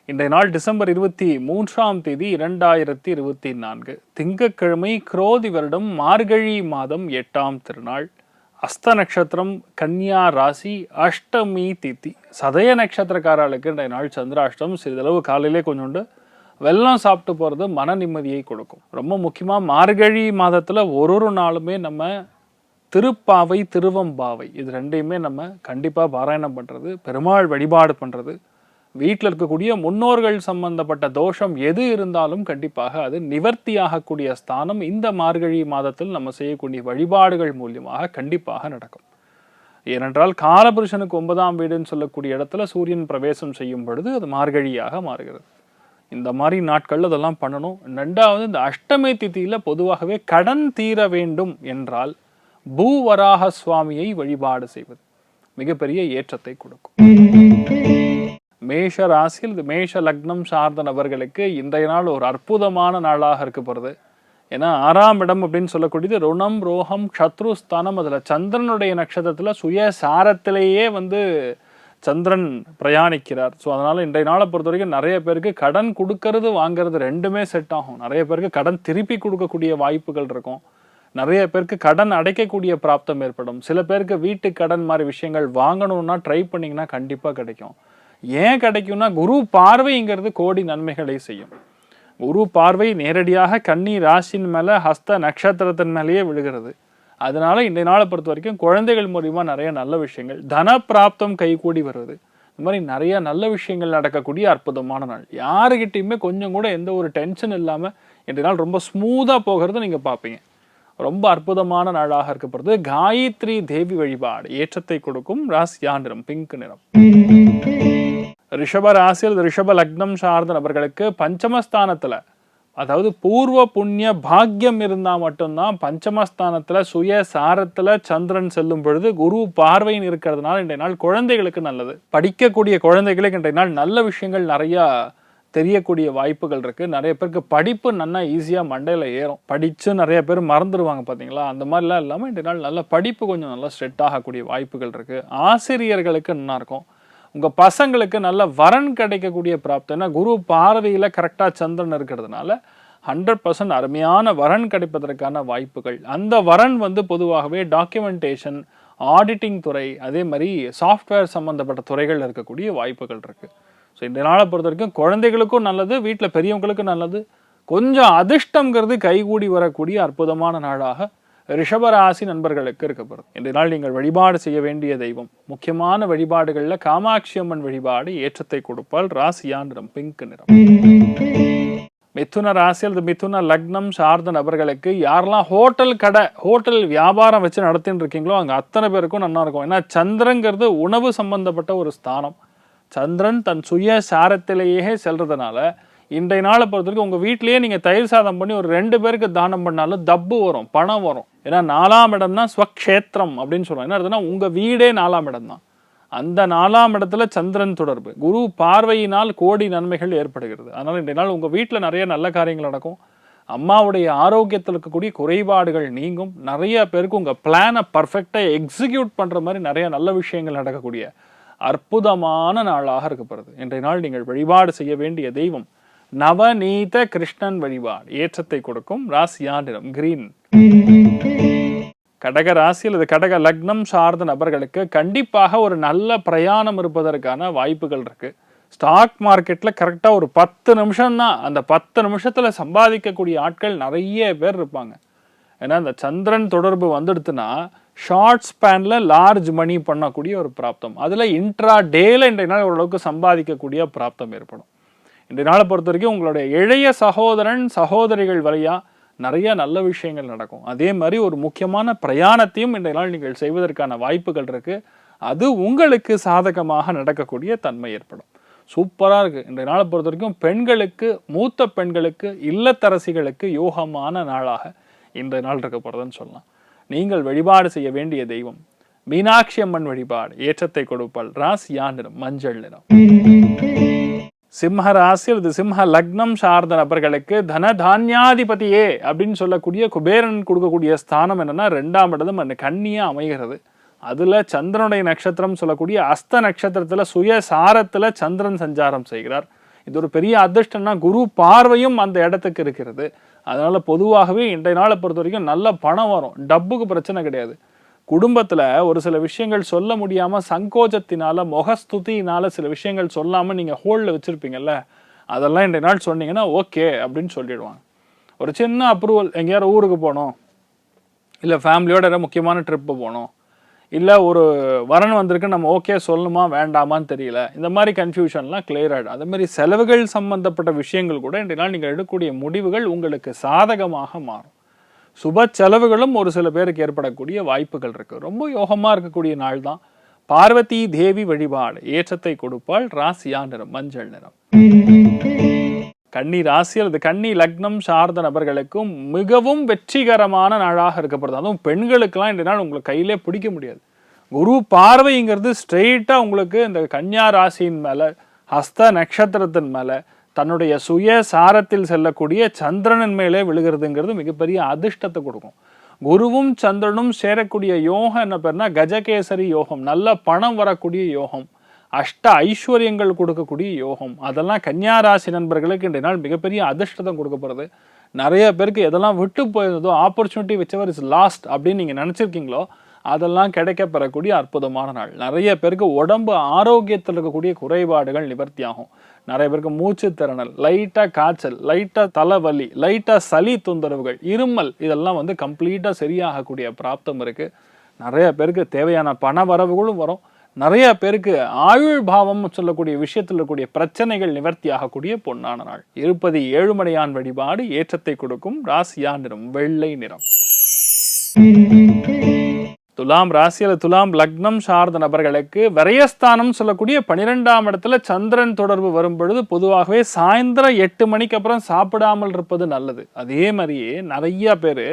இன்றைய நாள் டிசம்பர் 23ஆம் தேதி 2024 திங்கட்கிழமை, குரோதி வருடம், மார்கழி மாதம் 8ஆம் திருநாள், அஸ்த நட்சத்திரம், கன்னியா ராசி, அஷ்டமி திதி. சதய நட்சத்திரக்காரர்களுக்கு இன்றைய நாள் சந்திராஷ்டம். சிறிதளவு காலையிலே கொஞ்சோண்டு வெல்லம் சாப்பிட்டு போகிறது மன நிம்மதியை கொடுக்கும். ரொம்ப முக்கியமாக மார்கழி மாதத்தில் ஒரு நாளுமே நம்ம திருப்பாவை, திருவம்பாவை இது ரெண்டையுமே நம்ம கண்டிப்பாக பாராயணம் பண்ணுறது, பெருமாள் வழிபாடு பண்ணுறது, வீட்டில் இருக்கக்கூடிய முன்னோர்கள் சம்பந்தப்பட்ட தோஷம் எது இருந்தாலும் கண்டிப்பாக அது நிவர்த்தியாகக்கூடிய ஸ்தானம் இந்த மார்கழி மாதத்தில் நம்ம செய்யக்கூடிய வழிபாடுகள் மூலியமாக கண்டிப்பாக நடக்கும். ஏனென்றால் காலபுருஷனுக்கு 9ஆம் வீடுன்னு சொல்லக்கூடிய இடத்துல சூரியன் பிரவேசம் செய்யும் பொழுது அது மார்கழியாக மாறுகிறது. இந்த மாதிரி நாட்கள் அதெல்லாம் பண்ணணும். ரெண்டாவது, இந்த அஷ்டமி திதியில் பொதுவாகவே கடன் தீர வேண்டும் என்றால் பூவராக சுவாமியை வழிபாடு செய்வது மிகப்பெரிய ஏற்றத்தை கொடுக்கும். மேஷ ராசியில், இது மேஷ லக்னம் சார்ந்த நபர்களுக்கு இன்றைய நாள் ஒரு அற்புதமான நாளாக இருக்க போகிறது. ஏன்னா 6ஆம் இடம் அப்படின்னு சொல்லக்கூடியது ருணம், ரோகம், சத்ருஸ்தானம். அதில் சந்திரனுடைய நட்சத்திரத்தில் சுயசாரத்திலேயே சந்திரன் பிரயாணிக்கிறார். ஸோ அதனால் இன்றைய நாளை பொறுத்த வரைக்கும் நிறைய பேருக்கு கடன் கொடுக்கறது வாங்கிறது ரெண்டுமே செட் ஆகும். நிறைய பேருக்கு கடன் திருப்பி கொடுக்கக்கூடிய வாய்ப்புகள் இருக்கும். நிறைய பேருக்கு கடன் அடைக்கக்கூடிய பிராப்தம் ஏற்படும். சில பேருக்கு வீட்டு கடன் மாதிரி விஷயங்கள் வாங்கணும்னா ட்ரை பண்ணிங்கன்னா கண்டிப்பாக கிடைக்கும். ஏன் கிடைக்கும்னா குரு பார்வைங்கிறது கோடி நன்மைகளை செய்யும். குரு பார்வை நேரடியாக கன்னி ராசியின் மேலே, ஹஸ்த நட்சத்திரத்தின் மேலேயே விழுகிறது. அதனால இன்றைய நாளை பொறுத்த வரைக்கும் குழந்தைகள் மூலிமா நிறைய நல்ல விஷயங்கள், தன பிராப்தம் கைகூடி வருவது, இந்த மாதிரி நிறைய நல்ல விஷயங்கள் நடக்கக்கூடிய அற்புதமான நாள். யாருக்கிட்டையுமே கொஞ்சம் கூட எந்த ஒரு டென்ஷன் இல்லாமல் இன்றைய நாள் ரொம்ப ஸ்மூத்தாக போகிறது நீங்கள் பார்ப்பீங்க. ரொம்ப அற்புதமான நாளாக இருக்கப்படுது. காயத்ரி தேவி வழிபாடு ஏற்றத்தை கொடுக்கும். ராசியா நிறம் பிங்க் நிறம். ரிஷப ராசியில், ரிஷப லக்னம் சார்ந்த நபர்களுக்கு பஞ்சமஸ்தானத்துல, அதாவது பூர்வ புண்ணிய பாக்கியம் இருந்தால் மட்டும்தான் பஞ்சமஸ்தானத்துல சுயசாரத்துல சந்திரன் செல்லும் பொழுது குரு பார்வையின் இருக்கிறதுனால இன்றைய நாள் குழந்தைகளுக்கு நல்லது. படிக்கக்கூடிய குழந்தைகளுக்கு இன்றைய நாள் நல்ல விஷயங்கள் நிறைய தெரியக்கூடிய வாய்ப்புகள் இருக்கு. நிறைய பேருக்கு படிப்பு நல்லா ஈஸியாக மண்டையில் ஏறும். படித்து நிறைய பேர் மறந்துடுவாங்க பார்த்தீங்களா, அந்த மாதிரிலாம் இல்லாமல் இன்றைய நாள் நல்ல படிப்பு கொஞ்சம் நல்லா ஸ்ட்ரெட் ஆகக்கூடிய வாய்ப்புகள் இருக்கு. ஆசிரியர்களுக்கு நல்லா இருக்கும். உங்கள் பசங்களுக்கு நல்ல வரன் கிடைக்கக்கூடிய பிராப்தம். ஏன்னா குரு பார்வையில் கரெக்டாக சந்திரன் இருக்கிறதுனால 100% அருமையான வரன் கிடைப்பதற்கான வாய்ப்புகள். அந்த வரன் பொதுவாகவே டாக்குமெண்டேஷன், ஆடிட்டிங் துறை, அதே மாதிரி சாஃப்ட்வேர் சம்மந்தப்பட்ட துறைகள் இருக்கக்கூடிய வாய்ப்புகள் இருக்கு. ஸோ இந்த நாளை பொறுத்த வரைக்கும் குழந்தைகளுக்கும் நல்லது, வீட்டில் பெரியவங்களுக்கும் நல்லது. கொஞ்சம் அதிர்ஷ்டங்கிறது கைகூடி வரக்கூடிய அற்புதமான நாளாக ரிஷபராசி நண்பர்களுக்கு இருக்கப்படுது. இந்த நாள் நீங்கள் வழிபாடு செய்ய வேண்டிய தெய்வம், முக்கியமான வழிபாடுகளில் காமாட்சி அம்மன் வழிபாடு ஏற்றத்தை கொடுப்பால். ராசியா நிறம் பிங்க் நிறம். மிதுன ராசியில், மிதுன லக்னம் சார்ந்த நபர்களுக்கு யாரெல்லாம் ஹோட்டல் கடை, ஹோட்டல் வியாபாரம் வச்சு நடத்தின்னு இருக்கீங்களோ அங்கே அத்தனை பேருக்கும் நல்லா இருக்கும். ஏன்னா சந்திரங்கிறது உணவு சம்பந்தப்பட்ட ஒரு ஸ்தானம். சந்திரன் தன் சுயசாரத்திலேயே செல்றதுனால இன்றைய நாளை பொறுத்த வரைக்கும் உங்கள் வீட்டிலேயே நீங்கள் தயிர் சாதம் பண்ணி ஒரு 2 பேருக்கு தானம் பண்ணாலும் தப்பு வரும், பணம் வரும். ஏன்னா 4ஆம் இடம் தான் ஸ்வக்ஷேத்திரம் அப்படின்னு சொல்லுவாங்க. என்ன அர்த்தம்னா உங்கள் வீடே 4ஆம் இடம் தான். அந்த 4ஆம் இடத்துல சந்திரன் தொடர்பு, குரு பார்வையினால் கோடி நன்மைகள் ஏற்படுகிறது. அதனால் இன்றைய நாள் உங்கள் வீட்டில் நிறைய நல்ல காரியங்கள் நடக்கும். அம்மாவுடைய ஆரோக்கியத்தில் இருக்கக்கூடிய குறைபாடுகள் நீங்கும். நிறைய பேருக்கு உங்கள் பிளானை பர்ஃபெக்டாக எக்ஸிக்யூட் பண்ணுற மாதிரி நிறைய நல்ல விஷயங்கள் நடக்கக்கூடிய அற்புதமான நாளாக இருக்கப்படுது. இன்றைய நாள் நீங்கள் வழிபாடு செய்ய வேண்டிய தெய்வம் நவநீத கிருஷ்ணன் வழிபாடு ஏற்றத்தை கொடுக்கும். ராசியா நிறம் கிரீன். கடக ராசியில், இது கடக லக்னம் சார்ந்த நபர்களுக்கு கண்டிப்பாக ஒரு நல்ல பிரயாணம் இருப்பதற்கான வாய்ப்புகள் இருக்கு. ஸ்டாக் மார்க்கெட்ல கரெக்டாக ஒரு 10 நிமிஷம் தான், அந்த 10 நிமிஷத்துல சம்பாதிக்கக்கூடிய ஆட்கள் நிறைய பேர் இருப்பாங்க. ஏன்னா இந்த சந்திரன் தொடர்பு வந்துடுத்துன்னா ஷார்ட் ஸ்பேன்ல லார்ஜ் மணி பண்ணக்கூடிய ஒரு பிராப்தம். அதுல இன்ட்ரா டேல இன்றைய நாள் ஓரளவுக்கு சம்பாதிக்கக்கூடிய பிராப்தம் ஏற்படும். இன்றைய நாளை பொறுத்த வரைக்கும் உங்களுடைய இளைய சகோதரன், சகோதரிகள் வழியா நிறைய நல்ல விஷயங்கள் நடக்கும். அதே மாதிரி ஒரு முக்கியமான பிரயாணத்தையும் இன்றைய நாள் நீங்கள் செய்வதற்கான வாய்ப்புகள் இருக்கு. அது உங்களுக்கு சாதகமாக நடக்கக்கூடிய தன்மை ஏற்படும். சூப்பரா இருக்கு. இன்றைய நாளை பொறுத்த வரைக்கும் பெண்களுக்கு, மூத்த பெண்களுக்கு, இல்லத்தரசிகளுக்கு யோகமான நாளாக இன்றைய நாள் இருக்க போறதுன்னு சொல்லலாம். நீங்கள் வழிபாடு செய்ய வேண்டிய தெய்வம் மீனாட்சி அம்மன் வழிபாடு ஏற்றத்தை கொடுப்பால். ராசியா நிறம் மஞ்சள் நிறம். சிம்ம ராசியில், இது சிம்ம லக்னம் சார்ந்த நபர்களுக்கு தனதான்யாதிபதியே அப்படின்னு சொல்லக்கூடிய குபேரன் கொடுக்கக்கூடிய ஸ்தானம் என்னன்னா 2ஆம் இடம் அந்த கன்னியா அமைகிறது. அதுல சந்திரனுடைய நட்சத்திரம் சொல்லக்கூடிய அஸ்த நட்சத்திரத்துல சுயசாரத்துல சந்திரன் சஞ்சாரம் செய்கிறார். இது ஒரு பெரிய அதிர்ஷ்டம்னா குரு பார்வையும் அந்த இடத்துக்கு இருக்கிறது. அதனால பொதுவாகவே இன்றைய நாளை பொறுத்த வரைக்கும் நல்ல பணம் வரும், டப்புக்கு பிரச்சனை கிடையாது. குடும்பத்துல ஒரு சில விஷயங்கள் சொல்ல முடியாம சங்கோஜத்தினால முகஸ்துதியினால சில விஷயங்கள் சொல்லாம நீங்க ஹோல்ட்ல வச்சிருப்பீங்கல்ல, அதெல்லாம் இன்றைய நாள் சொன்னீங்கன்னா ஓகே அப்படின்னு சொல்லிடுவாங்க. ஒரு சின்ன அப்ரூவல், எங்கேயாரும் ஊருக்கு போகணும், இல்லை ஃபேமிலியோட ஏதாவது முக்கியமான ட்ரிப்பு போகணும், இல்லை ஒரு வரன் வந்திருக்கு நம்ம ஓகே சொல்லணுமா வேண்டாமான்னு தெரியல, இந்த மாதிரி கன்ஃபியூஷன்லாம் கிளியர் ஆகிடும். அதே மாதிரி செலவுகள் சம்பந்தப்பட்ட விஷயங்கள் கூட இன்றைய நாள் நீங்கள் எடுக்கக்கூடிய முடிவுகள் உங்களுக்கு சாதகமாக மாறும். சுப செலவுகளும் ஒரு சில பேருக்கு ஏற்படக்கூடிய வாய்ப்புகள் இருக்கு. ரொம்ப யோகமா இருக்கக்கூடிய நாள் தான். பார்வதி தேவி வழிபாடு ஏற்றத்தை கொடுப்பாள். ராசியா நிறம் மஞ்சள் நிறம். கன்னி ராசி அல்லது கன்னி லக்னம் சார்ந்த நபர்களுக்கும் மிகவும் வெற்றிகரமான நாளாக இருக்கப்படுது. அதுவும் பெண்களுக்கெல்லாம் இந்த நாள் உங்களுக்கு கையிலே பிடிக்க முடியாது. குரு பார்வைங்கிறது ஸ்ட்ரெயிட்டா உங்களுக்கு இந்த கன்னியா ராசியின் மேல, ஹஸ்த நட்சத்திரத்தின் மேல, தன்னுடைய சுய சாரத்தில் செல்லக்கூடிய சந்திரனின் மேலே விழுகிறதுங்கிறது மிகப்பெரிய அதிர்ஷ்டத்தை கொடுக்கும். குருவும் சந்திரனும் சேரக்கூடிய யோகம் என்ன பேர்னா கஜகேசரி யோகம், நல்ல பணம் வரக்கூடிய யோகம், அஷ்ட ஐஸ்வர்யங்கள் கொடுக்கக்கூடிய யோகம். அதெல்லாம் கன்னியா ராசி நண்பர்களுக்கு இன்றைய நாள் மிகப்பெரிய அதிர்ஷ்டத்தை கொடுக்க போகிறது. நிறைய பேருக்கு எதெல்லாம் விட்டு போயிருந்ததோ, opportunity whichever is lost அப்படின்னு நீங்கள் நினச்சிருக்கீங்களோ அதெல்லாம் கிடைக்க பெறக்கூடிய அற்புதமான நாள். நிறைய பேருக்கு உடம்பு ஆரோக்கியத்தில் இருக்கக்கூடிய குறைபாடுகள் நிவர்த்தியாகும். நிறைய பேருக்கு மூச்சு திறனல், லைட்டாக காய்ச்சல், லைட்டாக தலைவலி, லைட்டாக சளி தொந்தரவுகள், இருமல், இதெல்லாம் கம்ப்ளீட்டாக சரியாகக்கூடிய பிராப்தம் இருக்குது. நிறைய பேருக்கு தேவையான பண வரவுகளும் வரும். நிறைய பேருக்கு ஆயுள் பாவம் சொல்லக்கூடிய விஷயத்தில் இருக்கக்கூடிய பிரச்சனைகள் நிவர்த்தி ஆகக்கூடிய பொன்னான நாள். இருப்பதி ஏழுமலையான் வழிபாடு ஏற்றத்தை கொடுக்கும். ராசியா நிறம் வெள்ளை நிறம். துலாம் ராசி அல்லது துலாம் லக்னம் சார்ந்த நபர்களுக்கு விரயஸ்தானம் சொல்லக்கூடிய 12ஆம் இடத்துல சந்திரன் தொடர்பு வரும் பொழுது பொதுவாகவே சாயந்தரம் 8 மணிக்கு அப்புறம் சாப்பிடாமல் இருப்பது நல்லது. அதே மாதிரியே நிறைய பேர்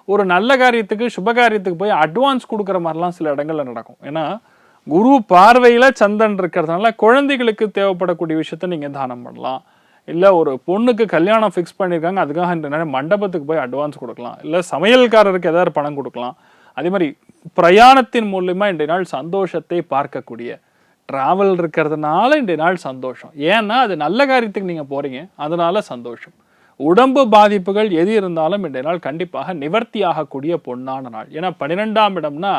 ஒரு நல்ல காரியத்துக்கு சுப காரியத்துக்கு போய் அட்வான்ஸ் கொடுக்குற மாதிரிலாம் சில இடங்கள்ல நடக்கும். ஏன்னா குரு பார்வையில சந்திரன் இருக்கிறதுனால குழந்தைகளுக்கு தேவைப்படக்கூடிய விஷயத்த நீங்க தானம் பண்ணலாம். இல்லை ஒரு பொண்ணுக்கு கல்யாணம் ஃபிக்ஸ் பண்ணியிருக்காங்க, அதுக்காக இந்த நேரம் மண்டபத்துக்கு போய் அட்வான்ஸ் கொடுக்கலாம். இல்லை சமையல்காரருக்கு ஏதாவது பணம் கொடுக்கலாம். அதே மாதிரி பிரயாணத்தின் மூலமா இன்றைய நாள் சந்தோஷத்தை பார்க்கக்கூடிய டிராவல் இருக்கிறதுனால இன்றைய நாள் சந்தோஷம். ஏன்னா அது நல்ல காரியத்துக்கு நீங்க போறீங்க, அதனால சந்தோஷம். உடம்பு பாதிப்புகள் எது இருந்தாலும் இன்றைய நாள் கண்டிப்பாக நிவர்த்தி ஆகக்கூடிய பொன்னான நாள். ஏன்னா 12ஆம் இடம்னா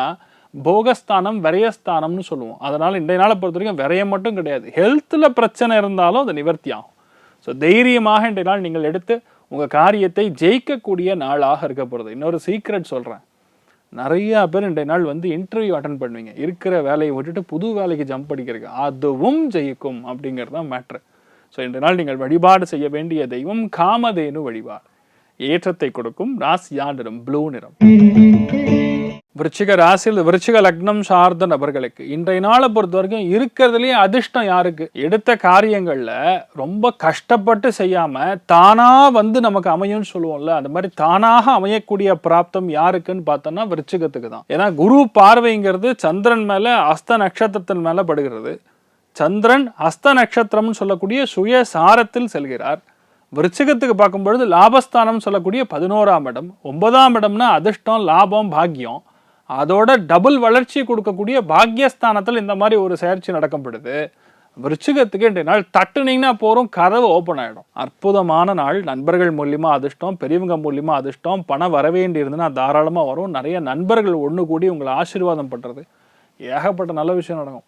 போகஸ்தானம், விரயஸ்தானம்னு சொல்லுவோம். அதனால இன்றைய நாளை பொறுத்த வரைக்கும் விரயம் மட்டும் கிடையாது, ஹெல்த்ல பிரச்சனை இருந்தாலும் அது நிவர்த்தி ஆகும். ஸோ தைரியமாக இன்றைய நாள் நீங்கள் எடுத்து உங்க காரியத்தை ஜெயிக்கக்கூடிய நாளாக இருக்க போகிறது. இன்னொரு சீக்ரெட் சொல்றேன், நிறைய பேர் இன்றைய நாள் இன்டர்வியூ அட்டன் பண்ணுவீங்க, இருக்கிற வேலையை விட்டுட்டு புது வேலைக்கு ஜம்ப் அடிக்கிறதுக்கு, அதுவும் ஜெயிக்கும் அப்படிங்கிறது தான் மேட்ரு. ஸோ இன்றைய நாள் நீங்கள் வழிபாடு செய்ய வேண்டிய தெய்வம் காமதேனு வழிபாடு ஏற்றத்தை கொடுக்கும். ராசியா நிறம் ப்ளூ நிறம். விருச்சிக ராசியில் விருச்சிக லக்னம் சார்ந்த நபர்களுக்கு இன்றைய நாளை பொறுத்த வரைக்கும் இருக்கிறதுலேயே அதிர்ஷ்டம் யாருக்கு? எடுத்த காரியங்கள்ல ரொம்ப கஷ்டப்பட்டு செய்யாம தானா நமக்கு அமையும்னு சொல்லுவோம்ல, அந்த மாதிரி தானாக அமையக்கூடிய பிராப்தம் யாருக்குன்னு பார்த்தோம்னா விருச்சிகத்துக்கு தான். ஏன்னா குரு பார்வைங்கிறது சந்திரன் மேல ஹஸ்த நட்சத்திரத்தின் மேல படுகிறது. சந்திரன் ஹஸ்த நட்சத்திரம்னு சொல்லக்கூடிய சுய சாரத்தில் செல்கிறார். விருச்சிகத்துக்கு பார்க்கும்பொழுது லாபஸ்தானம் சொல்லக்கூடிய 11ஆம் இடம், 9ஆம் இடம்னா அதிர்ஷ்டம், லாபம், பாக்கியம். அதோட டபுள் வளர்ச்சி கொடுக்கக்கூடிய பாக்யஸ்தானத்தில் இந்த மாதிரி ஒரு செயற்சி நடக்கப்படுது. விருச்சிகத்துக்கு இன்றைய நாள் தட்டுனீங்கன்னா போறோம், கதவு ஓப்பன் ஆகிடும். அற்புதமான நாள். நண்பர்கள் மூலியமா அதிர்ஷ்டம், பெரியவங்க மூலியமா அதிர்ஷ்டம், பணம் வர வேண்டி இருந்துன்னா தாராளமாக வரும். நிறைய நண்பர்கள் ஒன்று கூடி உங்களை ஆசீர்வாதம் பண்ணுறது, ஏகப்பட்ட நல்ல விஷயம் நடக்கும்.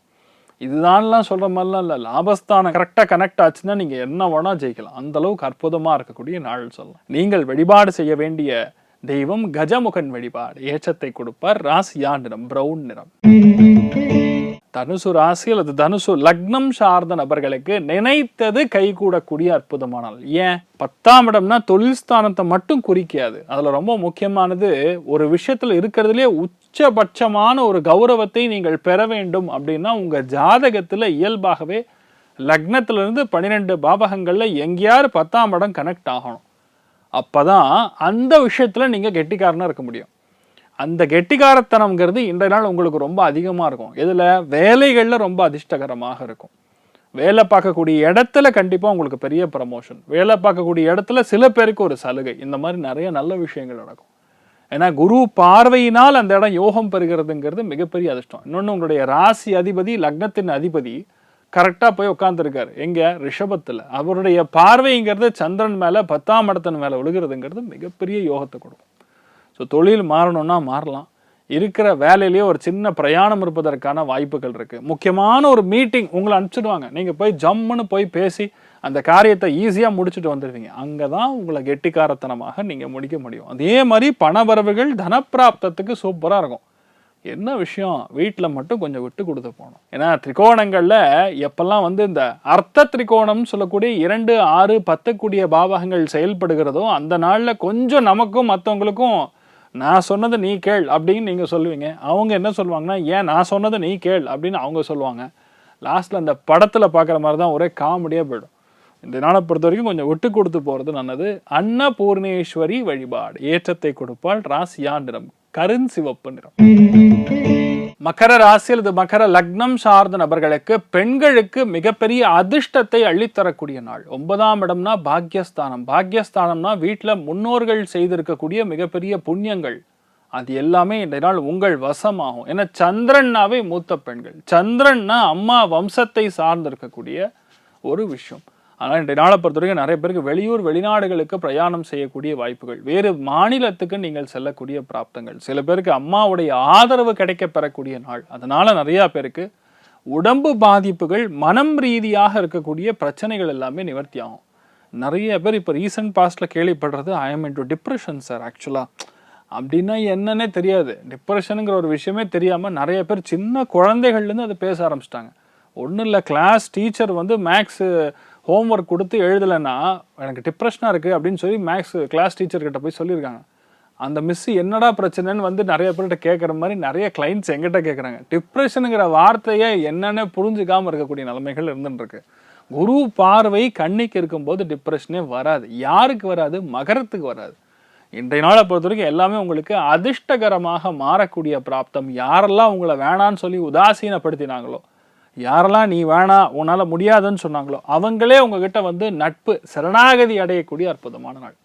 இதுதான்லாம் சொல்ற மாதிரிலாம் இல்லை, லாபஸ்தானம் கரெக்டாக கனெக்ட் ஆச்சுன்னா நீங்கள் என்ன வேணா ஜெயிக்கலாம். அந்த அளவுக்கு அற்புதமாக இருக்கக்கூடிய நாள் சொல்லலாம். நீங்கள் வழிபாடு செய்ய வேண்டிய தெய்வம் கஜமுகன் வழிபாடு ஏற்றத்தை கொடுப்பார். ராசியா நிறம் பிரவுன் நிறம். தனுசு ராசி அல்லது தனுசு லக்னம் சார்ந்த நபர்களுக்கு நினைத்தது கைகூடக்கூடிய அற்புதமான நாள். ஏன்? 10ஆம் இடம்னா தொழில் ஸ்தானத்தை மட்டும் குறிக்காது. அதுல ரொம்ப முக்கியமானது, ஒரு விஷயத்துல இருக்கிறதுலே உச்சபட்சமான ஒரு கௌரவத்தை நீங்கள் பெற வேண்டும் அப்படின்னா உங்க ஜாதகத்துல இயல்பாகவே லக்னத்திலிருந்து 12 பாவகங்கள்ல எங்கேயாரு 10ஆம் இடம் கனெக்ட் ஆகணும். அப்பதான் அந்த விஷயத்துல நீங்க கெட்டிக்காரனா இருக்க முடியும். அந்த கெட்டிக்காரத்தனம்ங்கிறது இன்றைய நாள் உங்களுக்கு ரொம்ப அதிகமாக இருக்கும். இதில் வேலைகளில் ரொம்ப அதிர்ஷ்டகரமாக இருக்கும். வேலை பார்க்கக்கூடிய இடத்துல கண்டிப்பாக உங்களுக்கு பெரிய ப்ரமோஷன், வேலை பார்க்கக்கூடிய இடத்துல சில பேருக்கு ஒரு சலுகை, இந்த மாதிரி நிறைய நல்ல விஷயங்கள் நடக்கும். ஏன்னா குரு பார்வையினால் அந்த இடம் யோகம் பெறுகிறதுங்கிறது மிகப்பெரிய அதிர்ஷ்டம். இன்னொன்று, உங்களுடைய ராசி அதிபதி லக்னத்தின் அதிபதி கரெக்டாக போய் உட்காந்துருக்காரு. எங்கே? ரிஷபத்தில். அவருடைய பார்வைங்கிறது சந்திரன் மேலே 10ஆம் இடத்தின் மேலே விழுகிறதுங்கிறது மிகப்பெரிய யோகத்தை கொடுக்கும். ஸோ தொழில் மாறணும்னா மாறலாம். இருக்கிற வேலையிலேயே ஒரு சின்ன பிரயாணம் இருப்பதற்கான வாய்ப்புகள் இருக்குது. முக்கியமான ஒரு மீட்டிங் உங்களை அனுப்பிச்சிடுவாங்க. நீங்கள் போய் ஜம்முன்னு போய் பேசி அந்த காரியத்தை ஈஸியாக முடிச்சுட்டு வந்துடுவீங்க. அங்கே தான் உங்களை கெட்டிக்காரத்தனமாக நீங்கள் முடிக்க முடியும். அதே மாதிரி பணவரவுகள் தனப்பிராப்தத்துக்கு சூப்பராக இருக்கும். என்ன விஷயம், வீட்டில் மட்டும் கொஞ்சம் விட்டு கொடுத்து போகணும். ஏன்னா திரிகோணங்களில் எப்பெல்லாம் இந்த அர்த்த திரிகோணம்னு சொல்லக்கூடிய 2, 6, 10 கூடிய பாவகங்கள் செயல்படுகிறதோ அந்த நாளில் கொஞ்சம் நமக்கும் மற்றவங்களுக்கும் நான் சொன்னதை நீ கேள் அப்படின்னு நீங்கள் சொல்லுவீங்க. அவங்க என்ன சொல்லுவாங்கன்னா, ஏன் நான் சொன்னதை நீ கேள் அப்படின்னு அவங்க சொல்லுவாங்க. லாஸ்ட்டில் அந்த படத்தில் பார்க்குற மாதிரி தான் ஒரே காமெடியாக போயிடும். இந்த நாளை பொறுத்த வரைக்கும் கொஞ்சம் விட்டு கொடுத்து போகிறது நல்லது. அன்னபூர்ணேஸ்வரி வழிபாடு ஏற்றத்தை கொடுப்பால். ராசியா நிறம் கருஞ்சிவப்பு நிறம். மகர ராசி அல்லது மகர லக்னம் சார்ந்த நபர்களுக்கு பெண்களுக்கு மிகப்பெரிய அதிர்ஷ்டத்தை அள்ளித்தரக்கூடிய நாள். 9ஆம் இடம்னா பாக்யஸ்தானம். பாக்யஸ்தானம்னா வீட்டில் முன்னோர்கள் செய்திருக்கக்கூடிய மிகப்பெரிய புண்ணியங்கள் அது எல்லாமே இந்த நாள் உங்கள் வசமாகும். ஏன்னா சந்திரன்னாவே மூத்த பெண்கள். சந்திரன்னா அம்மா வம்சத்தை சார்ந்திருக்கக்கூடிய ஒரு விஷயம். ஆனால் இன்றைய நாளை பொறுத்த வரைக்கும் நிறைய பேருக்கு வெளியூர் வெளிநாடுகளுக்கு பிரயாணம் செய்யக்கூடிய வாய்ப்புகள், வேறு மாநிலத்துக்கு நீங்கள் செல்லக்கூடிய பிராப்தங்கள், சில பேருக்கு அம்மாவுடைய ஆதரவு கிடைக்க பெறக்கூடிய நாள். அதனால நிறைய பேருக்கு உடம்பு பாதிப்புகள், மனம் ரீதியாக இருக்கக்கூடிய பிரச்சனைகள் எல்லாமே நிவர்த்தி ஆகும். நிறைய பேர் இப்போ ரீசன்ட் பாஸ்ட்ல கேள்விப்படுறது, I am into depression sir. ஆக்சுவலாக அப்படின்னா என்னன்னே தெரியாது. டிப்ரெஷனுங்கிற ஒரு விஷயமே தெரியாமல் நிறைய பேர் சின்ன குழந்தைகள்லேருந்து அதை பேச ஆரம்பிச்சிட்டாங்க. ஒன்றும் இல்லை, கிளாஸ் டீச்சர் மேக்ஸு ஹோம்ஒர்க் கொடுத்து எழுதலைன்னா எனக்கு டிப்ரெஷனாக இருக்குது அப்படின்னு சொல்லி மேக்ஸ் கிளாஸ் டீச்சர்கிட்ட போய் சொல்லியிருக்காங்க. அந்த மிஸ்ஸு என்னடா பிரச்சனைன்னு நிறைய பேர்கிட்ட கேட்குற மாதிரி நிறைய கிளைண்ட்ஸ் எங்கிட்ட கேட்குறாங்க. டிப்ரெஷனுங்கிற வார்த்தையை என்னென்ன புரிஞ்சுக்காமல் இருக்கக்கூடிய நிலைமைகள் இருந்துருக்கு. குரு பார்வை கண்ணிக்கு இருக்கும்போது டிப்ரெஷனே வராது. யாருக்கு வராது? மகரத்துக்கு வராது. இன்றைய நாளை பொறுத்த வரைக்கும் எல்லாமே உங்களுக்கு அதிர்ஷ்டகரமாக மாறக்கூடிய பிராப்தம். யாரெல்லாம் உங்களை வேணான்னு சொல்லி உதாசீனப்படுத்தினாங்களோ, யாரெல்லாம் நீ வேணா உன்னால் முடியாதுன்னு சொன்னாங்களோ அவங்களே உங்ககிட்ட நட்பு சரணாகதி அடையக்கூடிய அற்புதமான நாள்.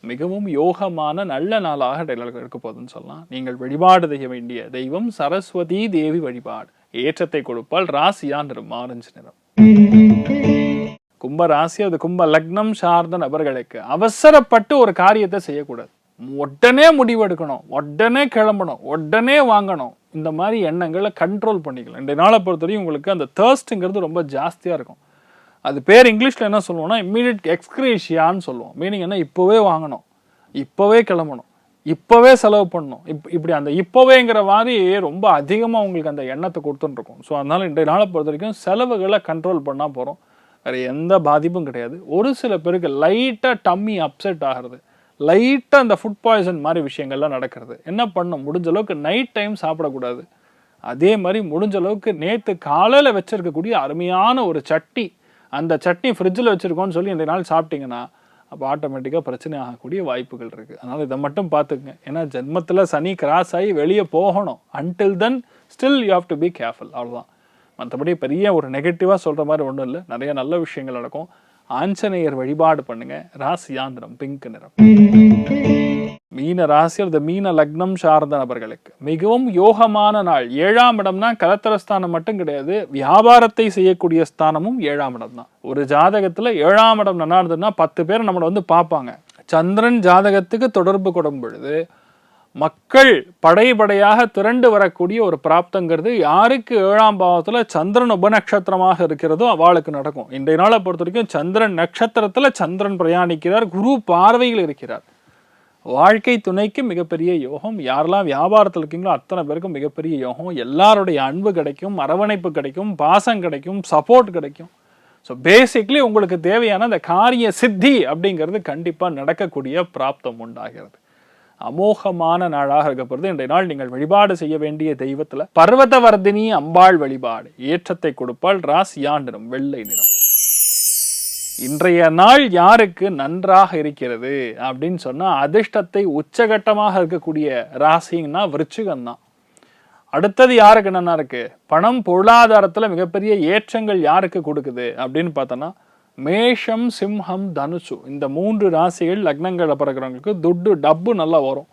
மிகவும் யோகமான நல்ல நாளாக இருக்க போகுதுன்னு சொல்லலாம். நீங்கள் வழிபாடு செய்ய வேண்டிய தெய்வம் சரஸ்வதி தேவி வழிபாடு ஏற்றத்தை கொடுப்பால். ராசியா நிறம் ஆரஞ்சு நிறம். கும்ப ராசி அது கும்ப லக்னம் சார்ந்த நபர்களுக்கு அவசரப்பட்டு ஒரு காரியத்தை செய்யக்கூடாது. உடனே முடிவெடுக்கணும், உடனே கிளம்பணும், உடனே வாங்கணும். இந்த மாதிரி எண்ணங்களை கண்ட்ரோல் பண்ணிக்கலாம். இந்த நாளை பொறுத்தவரையும் உங்களுக்கு அந்த தேர்ஸ்ட்டுங்கிறது ரொம்ப ஜாஸ்தியாக இருக்கும். அது பேர் இங்கிலீஷில் என்ன சொல்லுவோம்னா இம்மீடியட் எக்ஸ்கிரேஷியான்னு சொல்லுவோம். மீனிங் என்ன? இப்போவே வாங்கணும், இப்போவே கிளம்பணும், இப்போவே செலவு பண்ணணும். இப்படி அந்த இப்போவேங்கிற மாதிரி ரொம்ப அதிகமாக உங்களுக்கு அந்த எண்ணத்தை கொடுத்துட்டுருக்கும். ஸோ அதனால் இன்றைய நாளை பொறுத்த வரைக்கும் செலவுகளை கண்ட்ரோல் பண்ணால் போகிறோம். வேறு எந்த பாதிப்பும் கிடையாது. ஒரு சில பேருக்கு லைட்டாக டம்மி அப்செட் ஆகிறது, லைட்டாக அந்த ஃபுட் பாய்சன் மாதிரி விஷயங்கள்லாம் நடக்கிறது. என்ன பண்ணணும்? முடிஞ்ச அளவுக்கு நைட் டைம் சாப்பிடக்கூடாது. அதே மாதிரி முடிஞ்ச அளவுக்கு நேற்று காலையில் வச்சுருக்கக்கூடிய அருமையான ஒரு சட்னி, அந்த சட்னி ஃப்ரிட்ஜில் வச்சுருக்கோன்னு சொல்லி இந்த நாள் சாப்பிட்டீங்கன்னா அப்போ ஆட்டோமேட்டிக்காக பிரச்சனை ஆகக்கூடிய வாய்ப்புகள் இருக்குது. அதனால் இதை மட்டும் பார்த்துக்குங்க. ஏன்னா ஜென்மத்தில் சனி கிராஸ் ஆகி வெளியே போகணும். Until then still you have to be careful. அவ்வளோதான். மற்றபடி பெரிய ஒரு நெகட்டிவாக சொல்கிற மாதிரி ஒன்றும் இல்லை. நிறைய நல்ல விஷயங்கள் நடக்கும். ஆஞ்சநேயர் வழிபாடு பண்ணுங்க. ராசியாந்திரம் பிங்க் நிறம். மீன ராசி அல்லது மீன லக்னம் சார்ந்த நபர்களுக்கு மிகவும் யோகமான நாள். 7ஆம் இடம்னா கலத்திரஸ்தானம் மட்டும் கிடையாது, வியாபாரத்தை செய்யக்கூடிய ஸ்தானமும் 7ஆம் இடம் தான். ஒரு ஜாதகத்துல 7ஆம் இடம் நல்லா இருந்ததுன்னா 10 பேர் நம்மளை பார்ப்பாங்க. சந்திரன் ஜாதகத்துக்கு தொடர்பு கொடும் பொழுது மக்கள் படையாக திரண்டு வரக்கூடிய ஒரு பிராப்தங்கிறது யாருக்கு 7ஆம் பாவத்துல சந்திரன் உபநட்சத்திரமாக இருக்கிறதோ அவளுக்கு நடக்கும். இன்றைய நாளை பொறுத்த வரைக்கும் சந்திரன் நட்சத்திரத்துல சந்திரன் பிரயாணிக்கிறார், குரு பார்வையில் இருக்கிறார். வாழ்க்கை துணைக்கு மிகப்பெரிய யோகம். யாரெல்லாம் வியாபாரத்தில் இருக்கீங்களோ அத்தனை பேருக்கும் மிகப்பெரிய யோகம். எல்லாருடைய அன்பு கிடைக்கும், அரவணைப்பு கிடைக்கும், பாசம் கிடைக்கும், சப்போர்ட் கிடைக்கும். ஸோ பேசிக்லி உங்களுக்கு தேவையான அந்த காரிய சித்தி அப்படிங்கிறது கண்டிப்பாக நடக்கக்கூடிய பிராப்தம் உண்டாகிறது. அமோகமான நாளாக இருக்கப்படுது. இன்றைய நாள் நீங்கள் வழிபாடு செய்ய வேண்டிய தெய்வத்தில் பர்வதவர்தினி அம்பாள் வழிபாடு ஏற்றத்தை கொடுப்பால். ராசியா நிறம் வெள்ளை நிறம். இன்றைய நாள் யாருக்கு நன்றாக இருக்கிறது அப்படின்னு சொன்னா அதிர்ஷ்டத்தை உச்சகட்டமாக இருக்கக்கூடிய ராசிங்கன்னா விருச்சிகம் தான். அடுத்தது யாருக்கு நல்லா இருக்கு? பணம் பொருளாதாரத்துல மிகப்பெரிய ஏற்றங்கள் யாருக்கு கொடுக்குது அப்படின்னு பார்த்தோன்னா மேஷம், சிம்ஹம், தனுசு இந்த 3 ராசிகள் லக்னங்களை பிறக்கிறவங்களுக்கு துட்டு டப்பு நல்லா வரும்.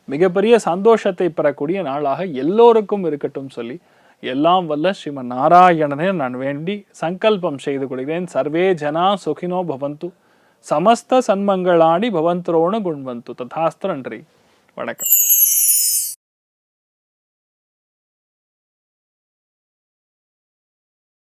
மிகப்பெரிய சந்தோஷத்தை பெறக்கூடிய நாளாக எல்லோருக்கும் இருக்கட்டும் சொல்லி எல்லாம் வல்ல ஸ்ரீமன் நாராயணனே நான் வேண்டி சங்கல்பம் செய்து கொள்கிறேன். சர்வே ஜனா சுகினோ பவந்து, சமஸ்த சன்மங்களாணி பவந்தரோணு குண்வந்து. ததாஸ்து. நன்றி, வணக்கம்.